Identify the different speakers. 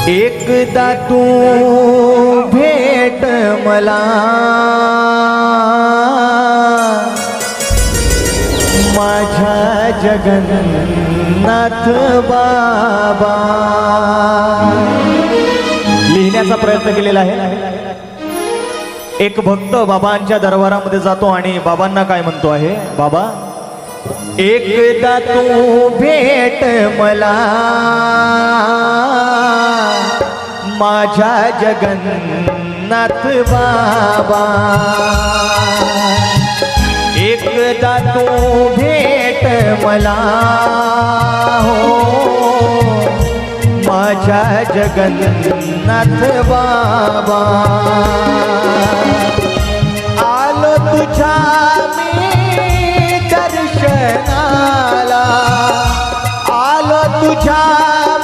Speaker 1: एकदा तू भेट मला माझ्या जगन्नाथ बाबा. लिहिण्याचा प्रयत्न केलेला आहे. एक भक्त बाबांच्या दरबारामध्ये जातो आणि बाबांना काय म्हणतो आहे, बाबा एकदा तू भेट मला माझ्या जगन्नाथ बाबा. एकदा तू भेट मला हो माझ्या जगन्नाथ बाबा. आलो तुझ्या मी दर्शनाला, आलो तुझ्या